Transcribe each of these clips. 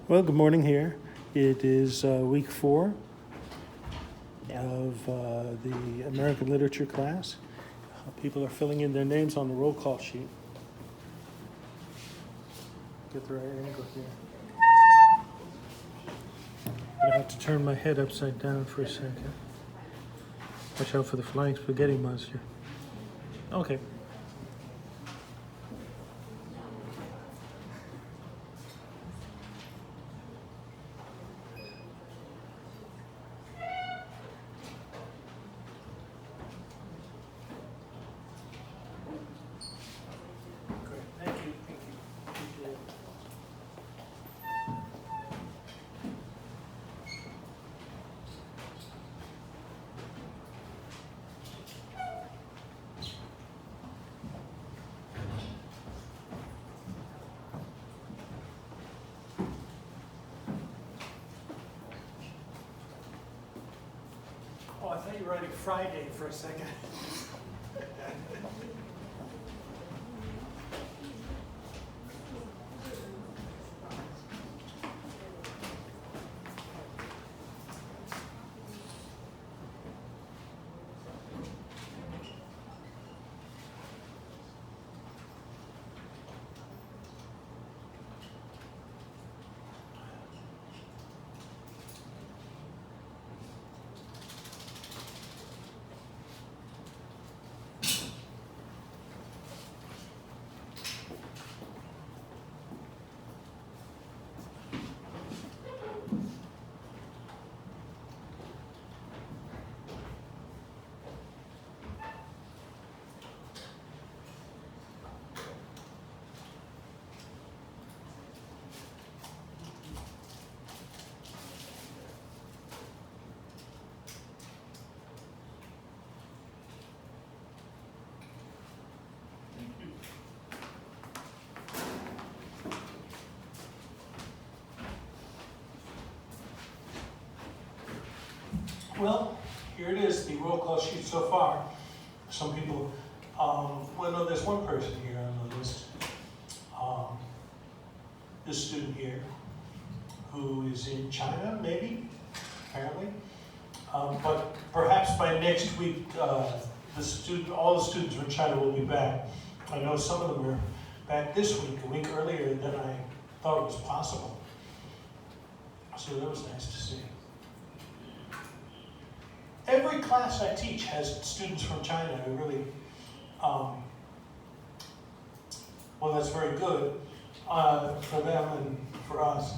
Well, good morning here. It is week 4 of the American Literature class. People are filling in their names on the roll call sheet. Get the right angle here. I have to turn my head upside down for a second. Watch out for the flying spaghetti monster. Okay. Great. Thank you. Appreciate it. Oh, I thought you were writing Friday for a second. Well, here it is, the roll call sheet so far. Some people, well, no, there's one person here on the list. This student here, who is in China, maybe, apparently. But perhaps by next week, all the students from China will be back. I know some of them are back this week, a week earlier than I thought it was possible. So that was nice to see. Every class I teach has students from China who really, well, that's very good for them and for us,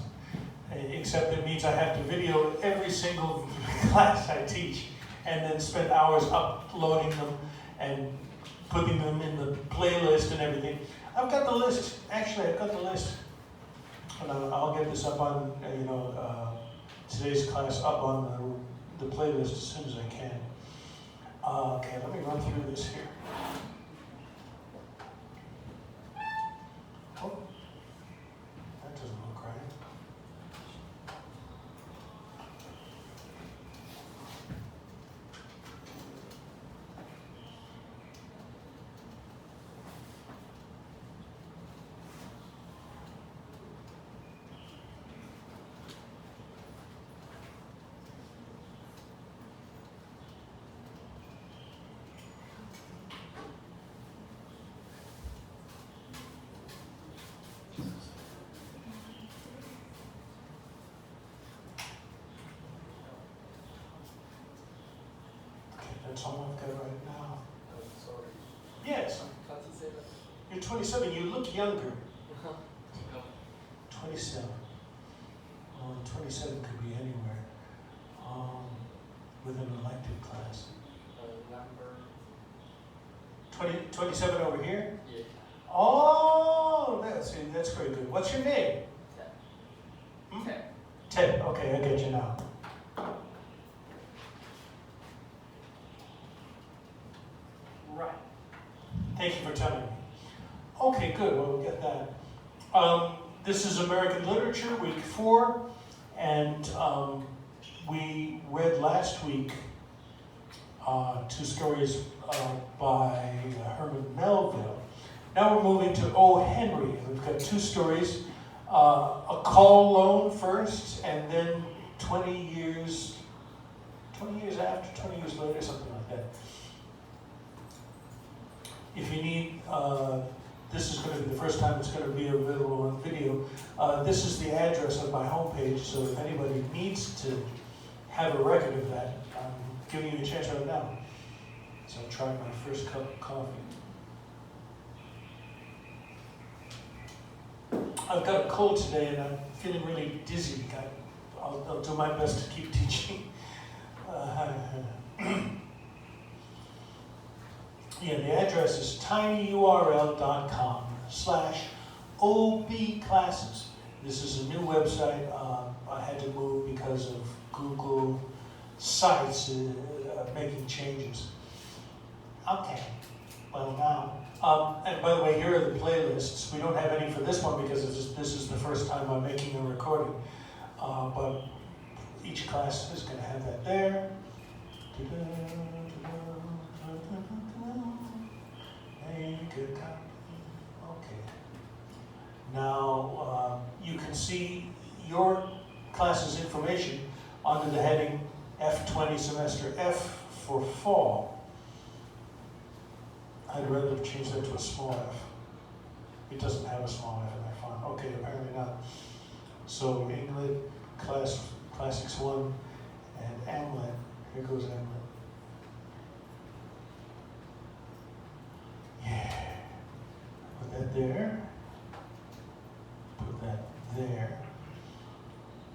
except it means I have to video every single class I teach and then spend hours uploading them and putting them in the playlist and everything. I've got the list, actually I've got the list, and I'll get this up on, today's class up on the playlist as soon as I can. Okay, let me run through this here. Oh, that doesn't look right. That's all I've got right now. Sorry. Yes, 27. you're 27. You look younger. 27. Well, 27 could be anywhere. With an elective class. Number. 27 over here? Yeah. Oh, that's very good. What's your name? Ted. Hmm? Ted. Ted. Okay, I get you now. Right. Thank you for telling me. Okay, good. Well, we'll get that. This is American Literature, week 4, and we read last week 2 stories by Herman Melville. Now we're moving to O. Henry. We've got 2 stories a call loan first, and then 20 years after, 20 years later, something like that. If you need, this is going to be the first time it's going to be available on video. This is the address of my homepage, so if anybody needs to have a record of that, I'm giving you a chance right now. So I'm trying my first cup of coffee. I've got a cold today and I'm feeling really dizzy. I'll do my best to keep teaching. Yeah, the address is tinyurl.com/obclasses. This is a new website I had to move because of Google Sites making changes. Okay, well now. And by the way, here are the playlists. We don't have any for this one because this is the first time I'm making a recording. But each class is going to have that there. Okay. Now, you can see your class's information under the heading F20 semester, F for fall. I'd rather change that to a small f. It doesn't have a small f in my font. Okay, apparently not. So AMLIT, Classics 1, and AMLIT. Here goes AMLIT. Yeah. Put that there. Put that there.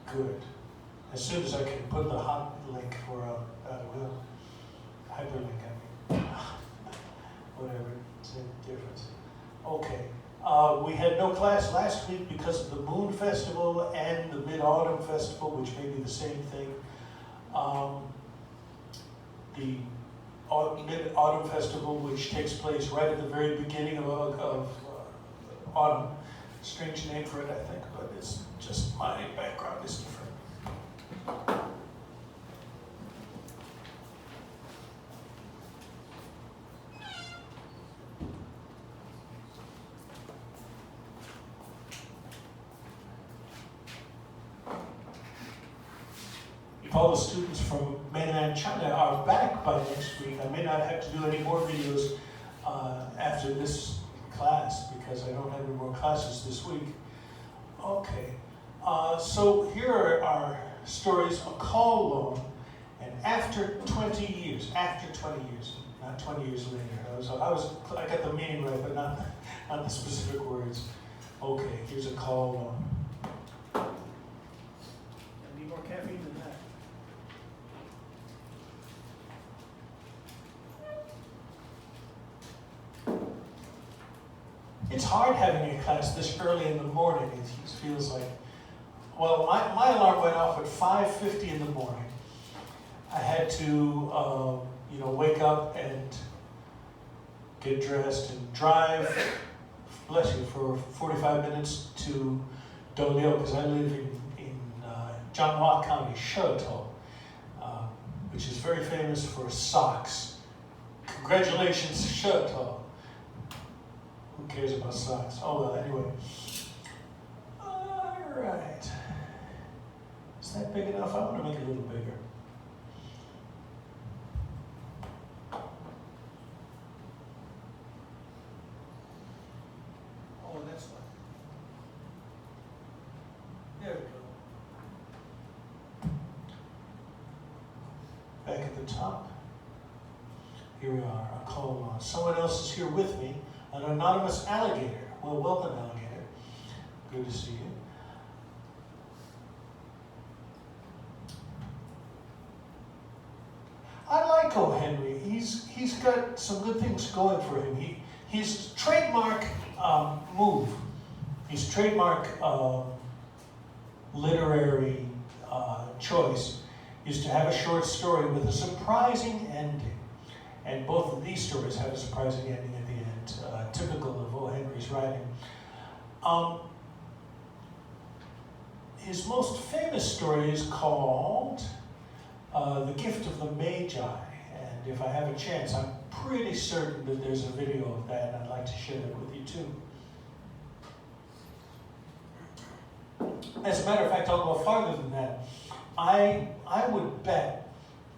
Good. As soon as I can put the hot link for hyperlink, whatever, same difference. Okay, we had no class last week because of the Moon Festival and the Mid-Autumn Festival, which may be the same thing. The Mid-Autumn Festival, which takes place right at the very beginning of autumn. Strange name for it, I think, but it's just my background is different. If all the students from mainland China are back by next week, I may not have to do any more videos after this class because I don't have any more classes this week. Okay, so here are our stories, a call loan, and after 20 years, not 20 years later. I got the meaning right, but not the specific words. Okay, here's a call loan. I need more caffeine than that. It's hard having a class this early in the morning. It feels like, well, my alarm went off at 5:50 in the morning. I had to, wake up and get dressed and drive, bless you, for 45 minutes to Dolio, because I live in Jianghua County, Shetou, which is very famous for socks. Congratulations, Shetou. Who cares about socks? Oh well, anyway. All right. Is that big enough? I want to make it a little bigger. Oh, that's fine. There we go. Back at the top. Here we are, a call. Someone else is here with me. An anonymous alligator. Well, welcome, alligator. Good to see you. I like O. Henry. He's got some good things going for him. His trademark move, his trademark literary choice is to have a short story with a surprising ending. And both of these stories have a surprising ending at the end, typical of O. Henry's writing. His most famous story is called The Gift of the Magi. And if I have a chance, I'm pretty certain that there's a video of that, and I'd like to share that with you too. As a matter of fact, I'll go farther than that. I would bet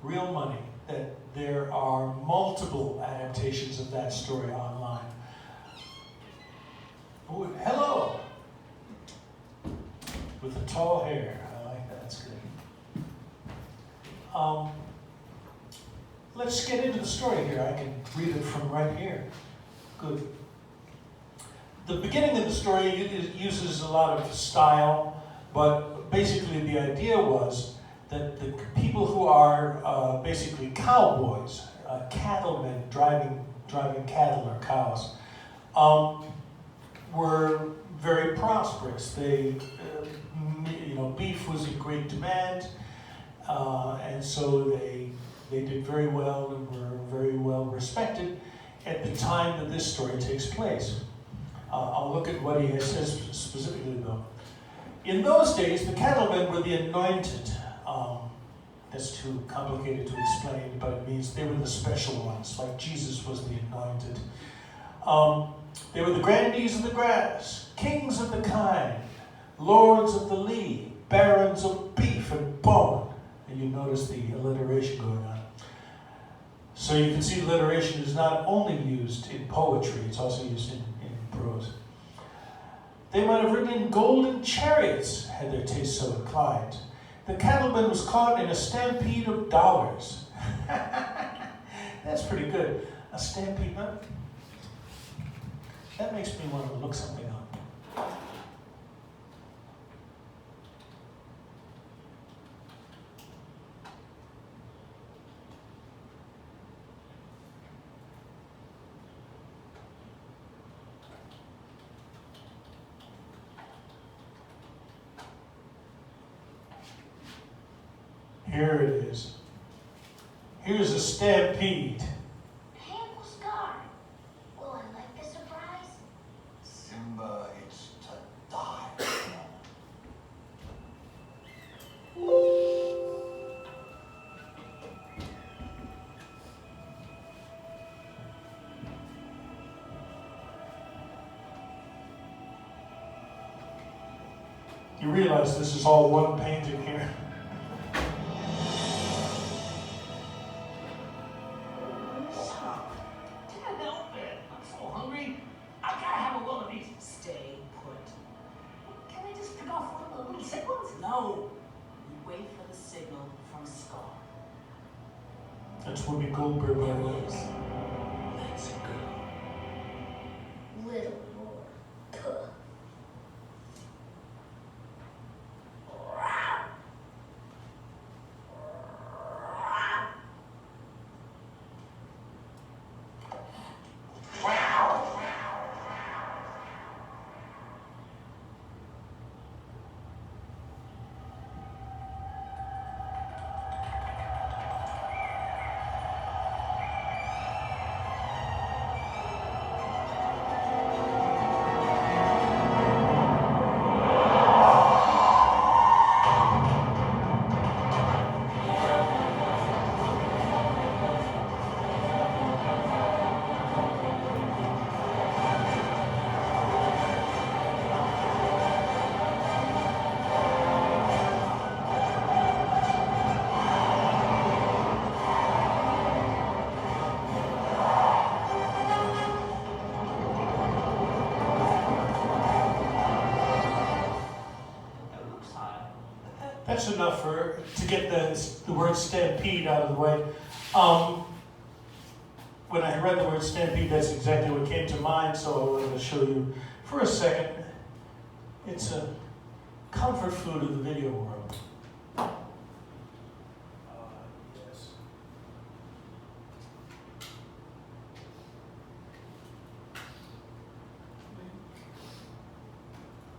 real money that there are multiple adaptations of that story online. Ooh, hello! With the tall hair. I like that. That's good. Let's get into the story here. I can read it from right here. Good. The beginning of the story uses a lot of style, but basically the idea was that the people who are basically cowboys, cattlemen driving cattle or cows, were very prosperous. They, beef was in great demand, and so they did very well and were very well respected at the time that this story takes place. I'll look at what he says specifically, though. In those days, the cattlemen were the anointed. That's too complicated to explain, but it means they were the special ones, like Jesus was the anointed. They were the grandees of the grass, kings of the kine, lords of the lea, barons of beef and bone. And you notice the alliteration going on. So you can see alliteration is not only used in poetry, it's also used in prose. They might have ridden in golden chariots, had their taste so inclined. The cattleman was caught in a stampede of dollars. That's pretty good. A stampede, huh? That makes me want to look something up. Here it is. Here's a stampede. Uncle Scar, will I like the surprise? Simba, it's to die for. You realize this is all one painting here. Can't help it. I'm so hungry. I gotta have a one of these. Stay put. Can I just pick off one of the little siblings? No. You wait for the signal from Scar. That's Whoopi Goldberg, by the way. Let's go. Little more. Puh. That's enough to get the word stampede out of the way. When I read the word stampede, that's exactly what came to mind, so I wanted to show you for a second. It's a comfort food of the video world. Yes.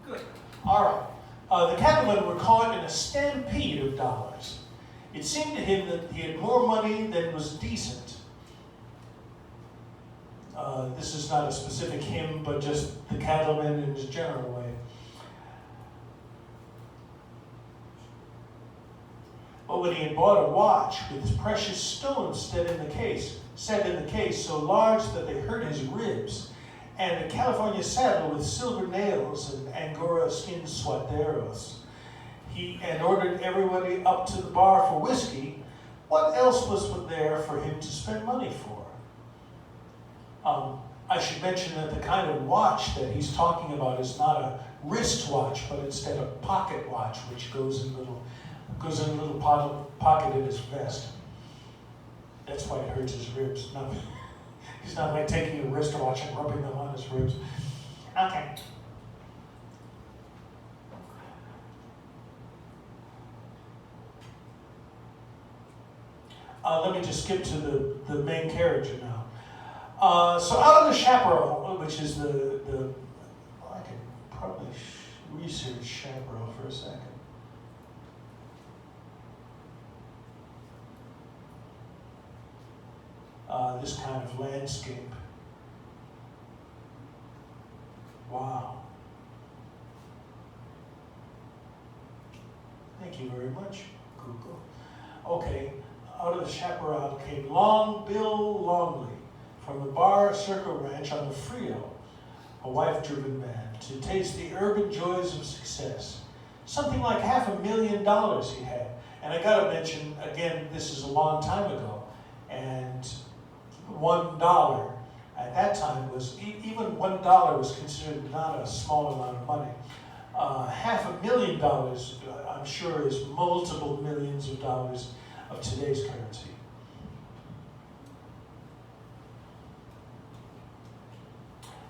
Good. All right. The cattlemen were caught in a stampede of dollars. It seemed to him that he had more money than was decent. This is not a specific him, but just the cattleman in his general way. But when he had bought a watch with precious stones set in the case, so large that they hurt his ribs, and a California saddle with silver nails and Angora skin suaderos, and ordered everybody up to the bar for whiskey, what else was there for him to spend money for? I should mention that the kind of watch that he's talking about is not a wristwatch, but instead a pocket watch, which goes in a little pocket in his vest. That's why it hurts his ribs. He's not like taking a wristwatch and rubbing them on his ribs. Okay. Let me just skip to the main character now. So out of the chaparral, which is I can probably research chaparral for a second. This kind of landscape. Wow. Thank you very much, Google. Okay, out of the chaparral came Long Bill Longley from the Bar Circle Ranch on the Frio, a wife-driven man, to taste the urban joys of success. Something like $500,000 he had. And I gotta mention, again, this is a long time ago, and $1 at that time was, even $1 was considered not a small amount of money. $500,000, I'm sure, is multiple millions of dollars of today's currency.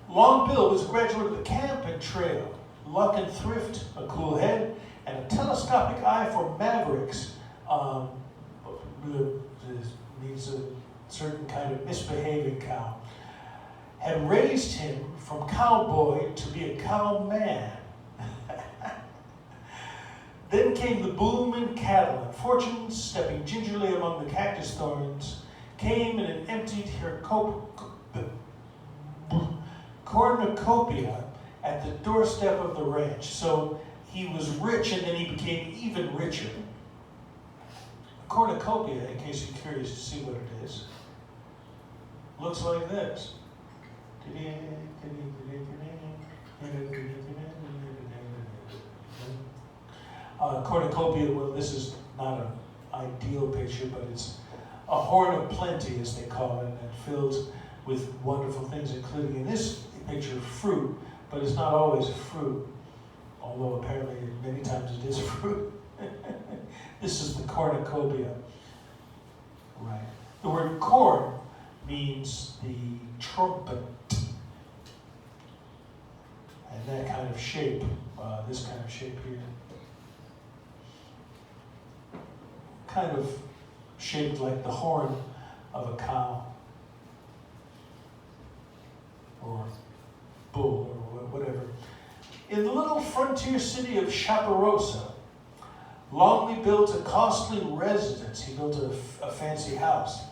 Long Bill was a graduate of the camp and trail, luck and thrift, a cool head, and a telescopic eye for mavericks. Needs a certain kind of misbehaving cow. Had raised him from cowboy to be a cowman. Then came the boom in cattle, and fortune, stepping gingerly among the cactus thorns, came in an emptied cornucopia at the doorstep of the ranch. So he was rich, and then he became even richer. A cornucopia, in case you're curious to see what it is, looks like this. Cornucopia, well, this is not an ideal picture, but it's a horn of plenty, as they call it, and filled with wonderful things, including, in this picture, fruit, but it's not always fruit, although apparently many times it is fruit. This is the cornucopia. Right. The word corn means the trumpet. And that kind of shape, this kind of shape here, kind of shaped like the horn of a cow or bull or whatever. In the little frontier city of Chaparosa, Longley built a costly residence. He built a fancy house.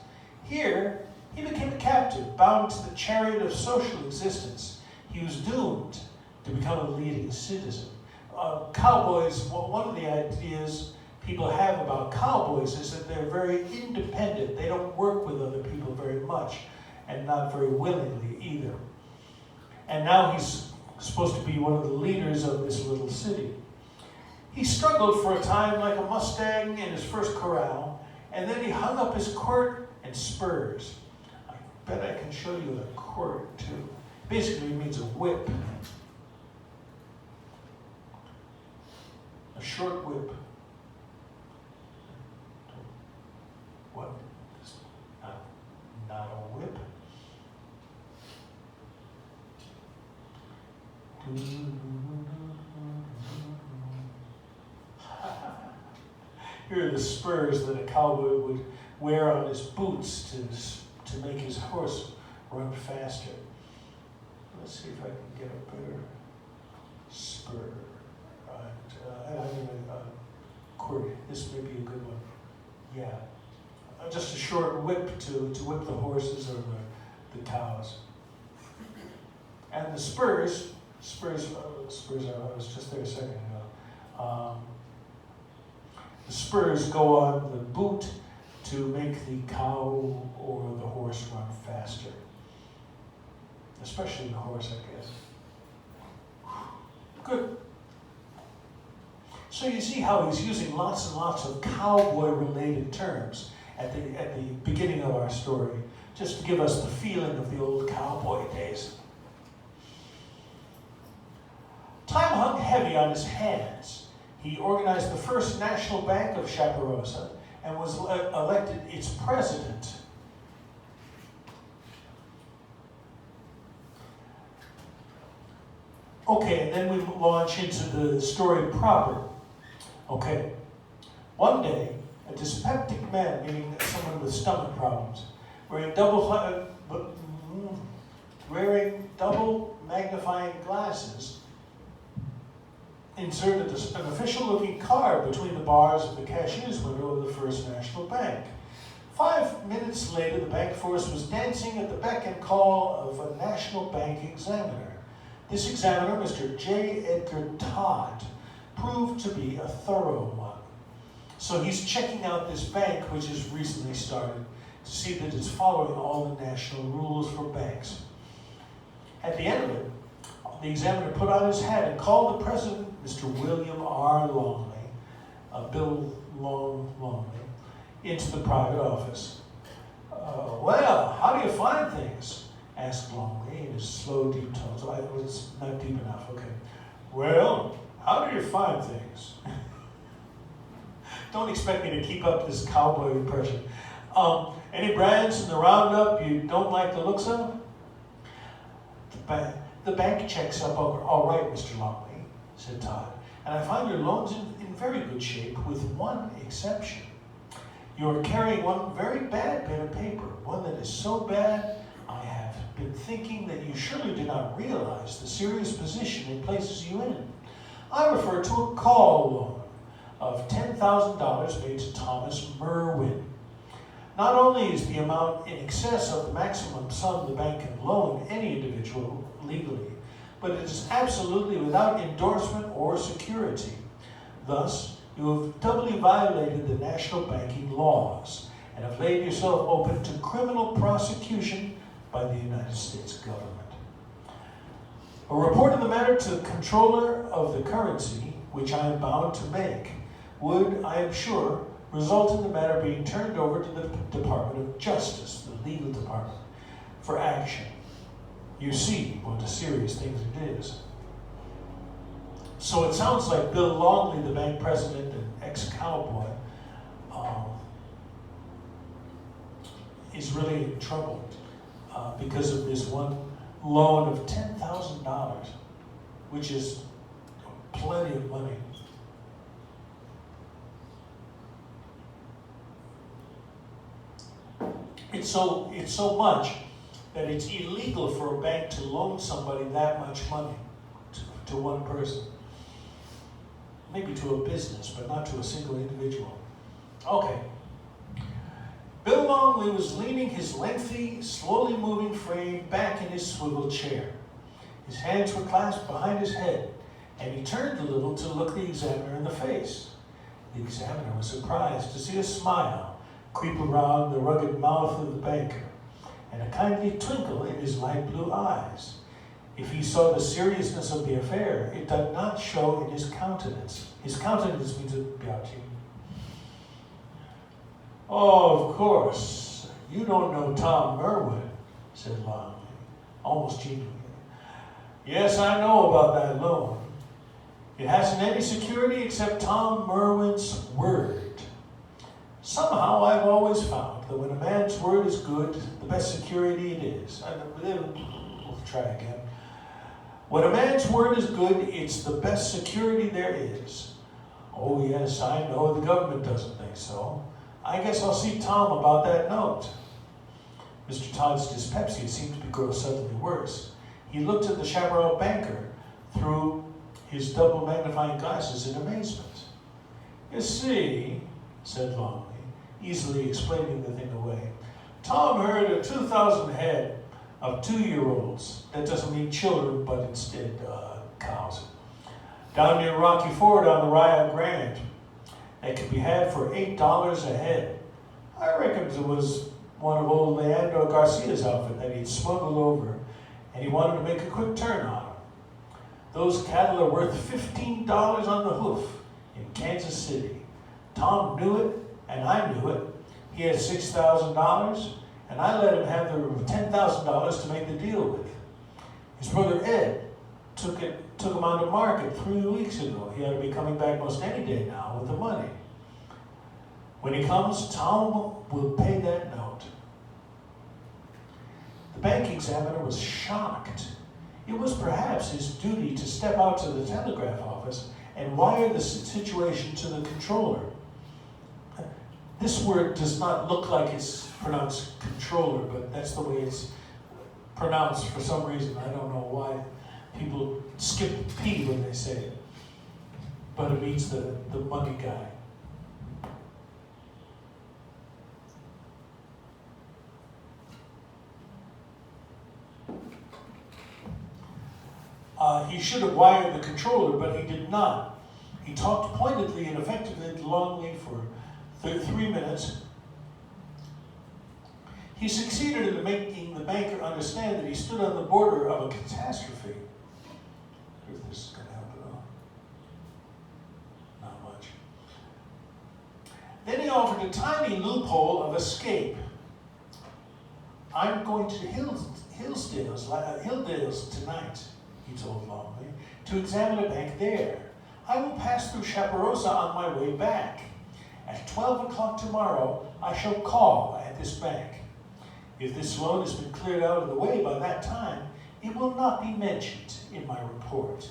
Here, he became a captive, bound to the chariot of social existence. He was doomed to become a leading citizen. Cowboys, one of the ideas people have about cowboys is that they're very independent. They don't work with other people very much, and not very willingly either. And now he's supposed to be one of the leaders of this little city. He struggled for a time like a Mustang in his first corral, and then he hung up his quirt and spurs. I bet I can show you a quirt too. Basically, it means a whip. A short whip. What? Not a whip. Here are the spurs that a cowboy would wear on his boots to make his horse run faster. Let's see if I can get a better spur. Right. Quirt. This may be a good one. Yeah. Just a short whip to whip the horses or the cows. And the spurs, I was just there a second ago. The spurs go on the boot to make the cow or the horse run faster. Especially the horse, I guess. Good. So you see how he's using lots and lots of cowboy-related terms at the beginning of our story, just to give us the feeling of the old cowboy days. Time hung heavy on his hands. He organized the first national bank of Chaparosa and was elected its president. Okay, and then we launch into the story proper. Okay, one day, a dyspeptic man, meaning someone with stomach problems, wearing double magnifying glasses, inserted an official-looking card between the bars of the cashier's window of the First National Bank. 5 minutes later, the bank force was dancing at the beck and call of a national bank examiner. This examiner, Mr. J. Edgar Todd, proved to be a thorough one. So he's checking out this bank, which has recently started, to see that it's following all the national rules for banks. At the end of it, the examiner put on his hat and called the president, Mr. William R. Longley, Bill Longley, into the private office. Well, how do you find things? Asked Longley in his slow, deep tones. It's not deep enough, okay. Well, how do you find things? Don't expect me to keep up this cowboy impression. Any brands in the roundup you don't like the looks of? The bank checks up all right, Mr. Longley, said Todd. And I find your loans in very good shape, with one exception. You're carrying one very bad bit of paper, one that is so bad I have been thinking that you surely do not realize the serious position it places you in. I refer to a call loan of $10,000 made to Thomas Merwin. Not only is the amount in excess of the maximum sum the bank can loan any individual legally, but it is absolutely without endorsement or security. Thus, you have doubly violated the national banking laws and have laid yourself open to criminal prosecution by the United States government. A report of the matter to the controller of the currency, which I am bound to make, would, I am sure, result in the matter being turned over to the Department of Justice, the legal department, for action. You see what a serious thing it is. So it sounds like Bill Longley, the bank president and ex-cowboy, is really in trouble because of this one loan of $10,000, which is plenty of money. It's so much that it's illegal for a bank to loan somebody that much money to one person. Maybe to a business, but not to a single individual. Okay. Bill Longley was leaning his lengthy, slowly moving frame back in his swivel chair. His hands were clasped behind his head, and he turned a little to look the examiner in the face. The examiner was surprised to see a smile creep around the rugged mouth of the banker, and a kindly twinkle in his light blue eyes. If he saw the seriousness of the affair, it did not show in his countenance. His countenance means a beauty. Oh, of course. You don't know Tom Merwin, said Longley, almost genially. Yes, I know about that loan. It hasn't any security except Tom Merwin's word. Somehow I've always found that when a man's word is good, the best security it is. We'll try again. When a man's word is good, it's the best security there is. Oh yes, I know the government doesn't think so. I guess I'll see Tom about that note. Mr. Todd's dyspepsia seemed to grow suddenly worse. He looked at the chaparral banker through his double magnifying glasses in amazement. You see, said Longley, easily explaining the thing away, Tom herd a 2,000 head of 2-year-olds. That doesn't mean children, but instead cows. Down near Rocky Ford on the Rio Grande. They could be had for $8 a head. I reckon it was one of old Leandro Garcia's outfit that he'd smuggled over, and he wanted to make a quick turn on them. Those cattle are worth $15 on the hoof, in Kansas City. Tom knew it, and I knew it. He had $6,000, and I let him have the $10,000 to make the deal with. His brother Ed took him on the market 3 weeks ago. He ought to be coming back most any day now with the money. When he comes, Tom will pay that note. The bank examiner was shocked. It was perhaps his duty to step out to the telegraph office and wire the situation to the controller. This word does not look like it's pronounced controller, but that's the way it's pronounced for some reason. I don't know why people skip P when they say it. But it means the money guy. He should have wired the controller, but he did not. He talked pointedly and effectively longly for 3 minutes. He succeeded in making the banker understand that he stood on the border of a catastrophe. If this is going to help at all. Not much. Then he offered a tiny loophole of escape. I'm going to Hillsdale's tonight, he told Longley, to examine a bank there. I will pass through Chaparosa on my way back. At 12 o'clock tomorrow, I shall call at this bank. If this loan has been cleared out of the way by that time, it will not be mentioned in my report.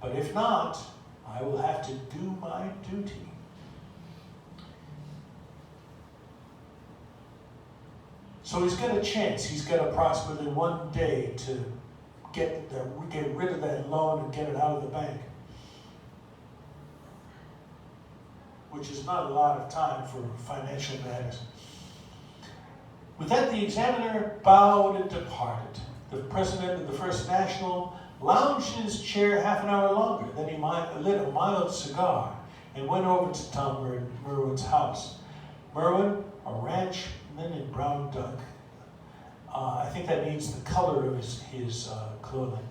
But if not, I will have to do my duty. So he's got a chance. He's got approximately 1 day to get rid of that loan and get it out of the bank, which is not a lot of time for financial matters. With that, the examiner bowed and departed. The president of the First National lounged in his chair half an hour longer. Then he lit a mild cigar and went over to Tom Merwin's house. Merwin, a ranchman in brown duck. I think that means the color of his clothing.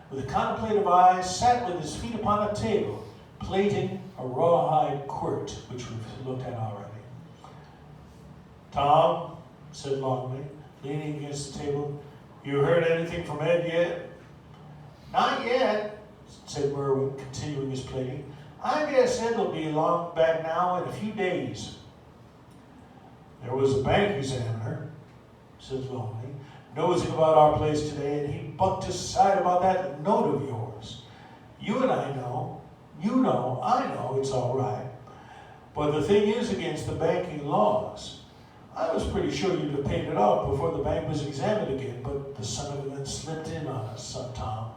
With a contemplative eye, sat with his feet upon a table, plating a rawhide quirt, which we've looked at already. Tom, said Longley, leaning against the table, you heard anything from Ed yet? Not yet, said Merwin, continuing his plating. I guess Ed will be along back now in a few days. There was a bank examiner, says Longley, nosing about our place today, and he bucked aside about that note of yours. You and I know, I know it's all right. But the thing is against the banking laws. I was pretty sure you'd have paid it off before the bank was examined again, but the son of a gun slipped in on us, Tom.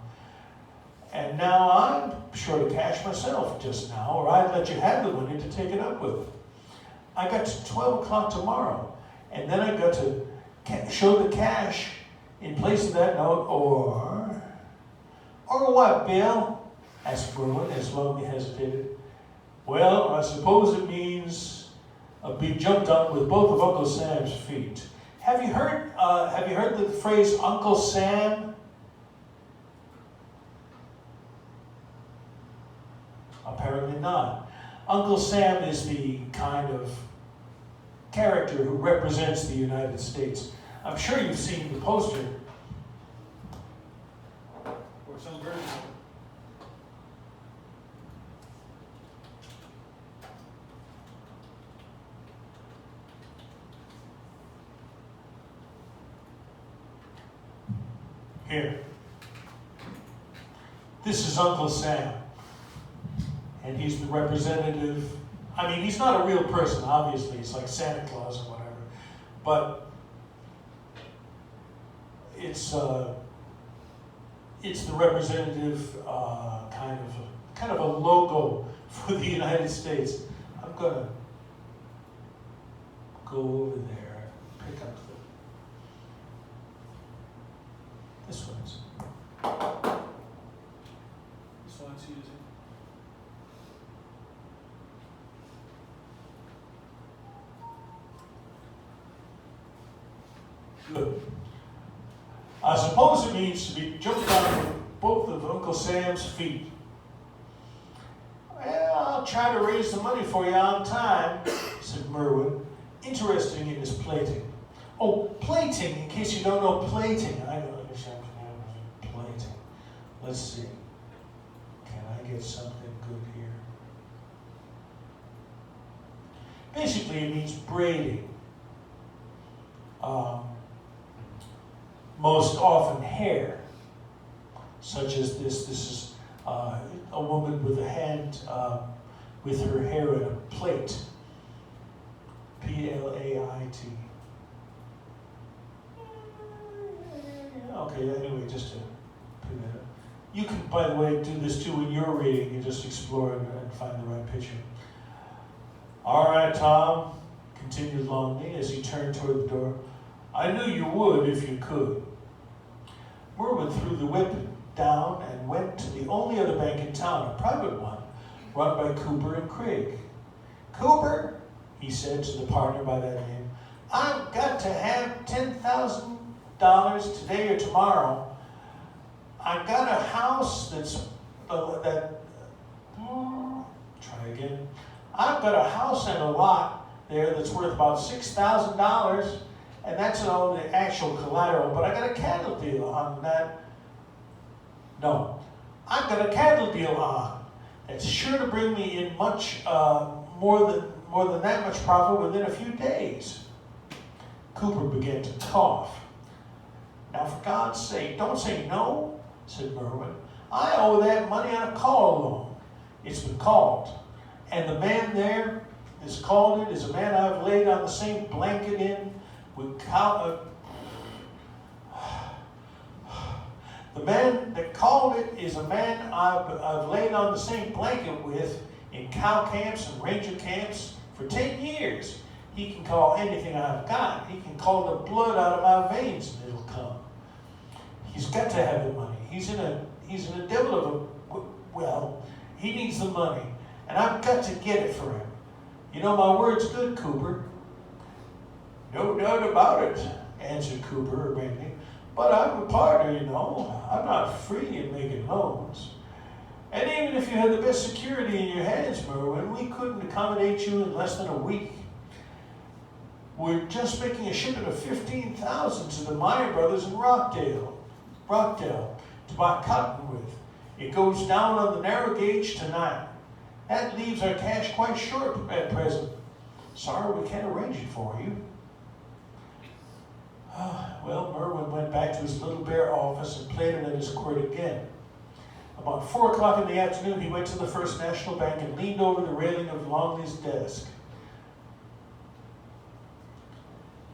And now I'm short of cash myself just now, or I'd let you have the money to take it up with. I got to 12 o'clock tomorrow, and then I got to show the cash in place of that note, or what, Bill? Asked Merwin as Longley hesitated. Well, I suppose it means be jumped up with both of Uncle Sam's feet. Have you heard the phrase Uncle Sam? Apparently not. Uncle Sam is the kind of character who represents the United States. I'm sure you've seen the poster. Or some version of it. Here. This is Uncle Sam. And he's the representative. I mean, he's not a real person, obviously. He's like Santa Claus or whatever. But it's the representative kind of a logo for the United States. I'm going to go over there and pick up this one's. This one's using. Good. I suppose it means to be jumped on with both of Uncle Sam's feet. Well, I'll I'll try to raise the money for you on time, said Merwin, interested in his plating. Oh, plating, in case you don't know plating. I don't understand plating. Let's see. Can I get something good here? Basically, it means braiding. Most often hair, such as this. This is a woman with a hand with her hair in a plait. P-L-A-I-T. Okay, anyway, just to put that up. You can, by the way, do this too when you're reading. You just explore and find the right picture. All right, Tom, continued Longley as he turned toward the door. I knew you would if you could. Merwin threw the whip down and went to the only other bank in town, a private one, run by Cooper and Craig. Cooper, he said to the partner by that name, I've got to have $10,000 today or tomorrow. I've got a house try again. I've got a house and a lot there that's worth about $6,000, and that's all the actual collateral, but I got a cattle deal on that. No, I've got a cattle deal on. It's sure to bring me in much more than that much profit within a few days. Cooper began to cough. Now, for God's sake, don't say no, said Merwin. I owe that money on a call loan. It's been called. And the man there that's called it is a man I've laid on the same blanket in with the man that called it is a man I've laid on the same blanket with in cow camps and ranger camps for 10 years. He can call anything I've got. He can call the blood out of my veins and it'll come. He's got to have the money. He's in a devil of a, well, he needs the money. And I've got to get it for him. You know, my word's good, Cooper. No doubt about it, answered Cooper urbanely. But I'm a partner, you know. I'm not free in making loans. And even if you had the best security in your hands, Merwin, we couldn't accommodate you in less than a week. We're just making a shipment of $15,000 to the Meyer brothers in Rockdale, to buy cotton with. It goes down on the narrow gauge tonight. That leaves our cash quite short at present. Sorry we can't arrange it for you. Well, Merwin went back to his little bare office and played it at his quirt again. About 4 o'clock in the afternoon, he went to the First National Bank and leaned over the railing of Longley's desk.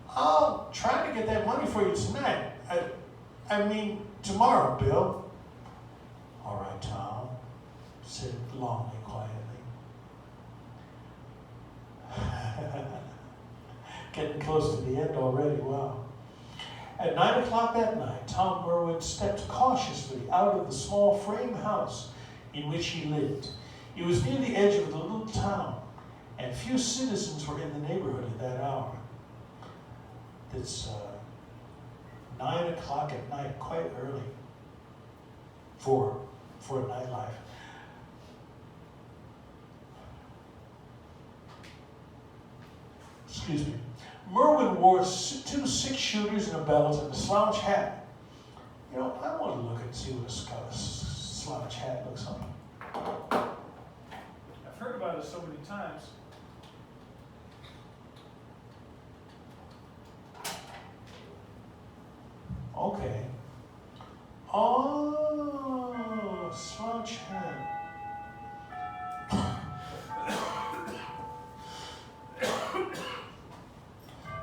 I'll try to get that money for you tonight. I mean, tomorrow, Bill. All right, Tom, said Longley quietly. Getting close to the end already, wow. At 9 o'clock that night, Tom Merwin stepped cautiously out of the small frame house in which he lived. It was near the edge of the little town, and few citizens were in the neighborhood at that hour. It's 9 o'clock at night, quite early for nightlife. Excuse me. Merwin wore 2 6-shooters and a belt and a slouch hat. You know, I want to look and see what a slouch hat looks like. I've heard about it so many times. Okay. Oh, slouch hat.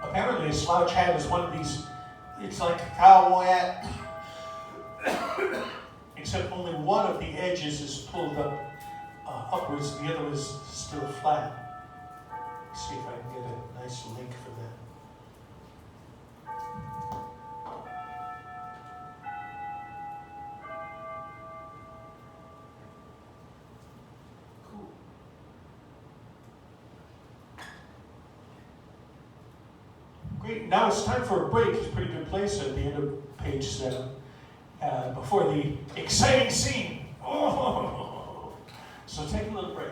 Apparently a slouch hat is one of these, it's like a cowboy hat, except only one of the edges is pulled up upwards, and the other is still flat. Let's see if I can get a nice link for that. Great. Now it's time for a break. It's a pretty good place at the end of page 7. Before the exciting scene. Oh. So take a little break.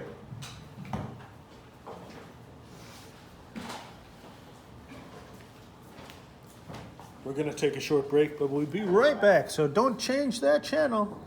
We're going to take a short break, but we'll be right back. So don't change that channel.